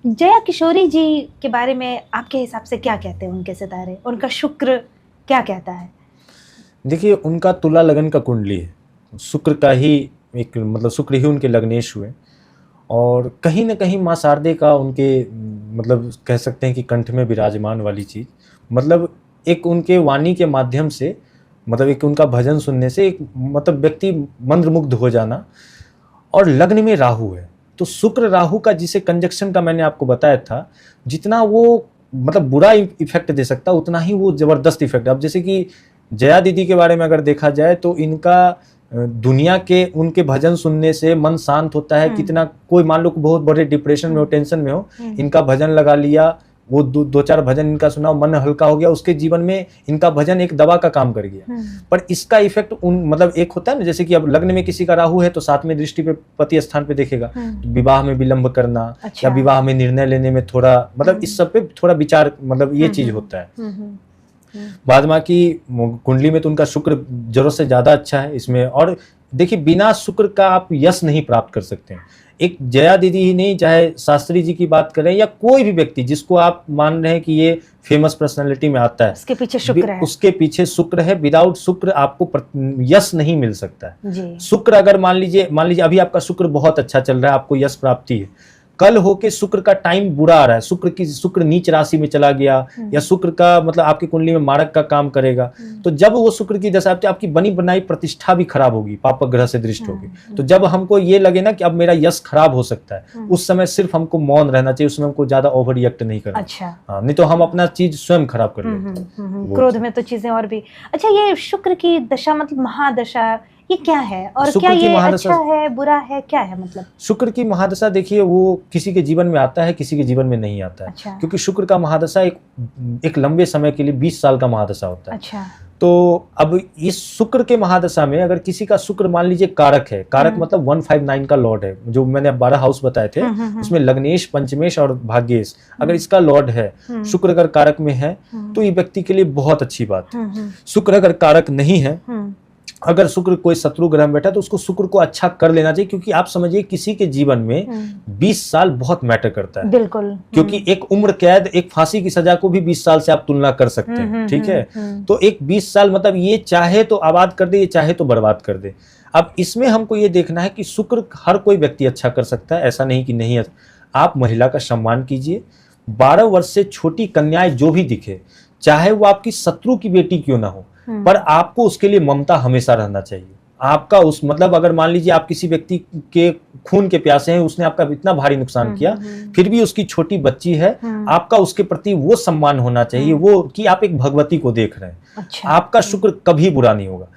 जया किशोरी जी के बारे में आपके हिसाब से क्या कहते हैं उनके सितारे, उनका शुक्र क्या कहता है? देखिए, उनका तुला लगन का कुंडली है, शुक्र का ही एक मतलब शुक्र ही उनके लग्नेश हुए, और कहीं ना कहीं माँ शारदे का उनके मतलब कह सकते हैं कि कंठ में विराजमान वाली चीज़, मतलब एक उनके वाणी के माध्यम से, मतलब एक उनका भजन सुनने से एक मतलब व्यक्ति मंत्रमुग्ध हो जाना। और लग्न में राहु है, तो शुक्र राहु का जिसे कंजक्शन का मैंने आपको बताया था, जितना वो मतलब बुरा इफेक्ट दे सकता उतना ही वो जबरदस्त इफेक्ट। अब जैसे कि जया दीदी के बारे में अगर देखा जाए तो इनका दुनिया के उनके भजन सुनने से मन शांत होता है। कितना कोई मान लो बहुत बड़े डिप्रेशन में हो, टेंशन में हो, इनका भजन लगा लिया, वो दो चार भजन इनका सुना, मन हल्का हो गया, उसके जीवन में इनका भजन एक दवा का काम कर गया। पर इसका इफेक्ट उन मतलब एक होता है ना, जैसे कि अब लग्न में किसी का राहु है तो सातवें दृष्टि पे पति स्थान पे देखेगा, तो विवाह में विलंब करना, अच्छा। या विवाह में निर्णय लेने में थोड़ा मतलब इस सब पे थोड़ा विचार, मतलब ये चीज होता है। बाद बाकी कुंडली में तो उनका शुक्र जरूरत से ज्यादा अच्छा है इसमें। और देखिए, बिना शुक्र का आप यश नहीं प्राप्त कर सकते हैं। एक जया दीदी ही नहीं, चाहे शास्त्री जी की बात करें या कोई भी व्यक्ति जिसको आप मान रहे हैं कि ये फेमस पर्सनालिटी में आता है, उसके पीछे शुक्र है, उसके पीछे शुक्र है। विदाउट शुक्र आपको यश नहीं मिल सकता है जी। शुक्र अगर मान लीजिए अभी आपका शुक्र बहुत अच्छा चल रहा है, आपको यश प्राप्ति है, कल होके शुक्र का टाइम बुरा आ रहा है, शुक्र नीच राशि में चला गया, या शुक्र का मतलब आपकी कुंडली में मारक का काम करेगा, तो जब वो शुक्र की दशा आपकी बनी बनाई प्रतिष्ठा भी खराब होगी, पापक ग्रह से दृष्ट होगी। तो जब हमको ये लगे ना कि अब मेरा यश खराब हो सकता है, उस समय सिर्फ हमको मौन रहना चाहिए, उसमें हमको ज्यादा ओवर रिएक्ट नहीं करना। अच्छा। हाँ, नहीं तो हम अपना चीज स्वयं खराब कर लेते हैं। क्रोध में तो चीजें और भी। अच्छा, ये शुक्र की दशा मतलब महादशा, ये क्या है और क्या ये अच्छा है बुरा है, क्या है मतलब? शुक्र की महादशा देखिए, वो किसी के जीवन में आता है, किसी के जीवन में नहीं आता है। अच्छा। क्योंकि शुक्र का महादशा एक लंबे समय के लिए 20 साल का महादशा होता है। अच्छा। तो अब इस शुक्र के महादशा में अगर किसी का शुक्र मान लीजिए कारक है, कारक मतलब 159 का लॉर्ड है, जो मैंने 12 हाउस बताए थे उसमें लग्नेश, पंचमेश और भाग्येश, अगर इसका लॉर्ड है, शुक्र अगर कारक में है तो ये व्यक्ति के लिए बहुत अच्छी बात है। शुक्र अगर कारक नहीं है, अगर शुक्र कोई शत्रु ग्रह में बैठा तो उसको शुक्र को अच्छा कर लेना चाहिए। क्योंकि आप समझिए किसी के जीवन में 20 साल बहुत मैटर करता है। बिल्कुल। क्योंकि एक उम्र कैद, एक फांसी की सजा को भी 20 साल से आप तुलना कर सकते हैं, ठीक है। तो एक 20 साल मतलब ये चाहे तो आबाद कर दे, ये चाहे तो बर्बाद कर दे। अब इसमें हमको ये देखना है कि शुक्र हर कोई व्यक्ति अच्छा कर सकता है, ऐसा नहीं कि नहीं है। आप महिला का सम्मान कीजिए, 12 वर्ष से छोटी कन्याएं जो भी दिखे, चाहे वो आपकी शत्रु की बेटी क्यों ना हो, पर आपको उसके लिए ममता हमेशा रहना चाहिए। आपका उस मतलब अगर मान लीजिए आप किसी व्यक्ति के खून के प्यासे हैं, उसने आपका इतना भारी नुकसान किया, फिर भी उसकी छोटी बच्ची है, आपका उसके प्रति वो सम्मान होना चाहिए, वो कि आप एक भगवती को देख रहे हैं। अच्छा। आपका शुक्र कभी बुरा नहीं होगा।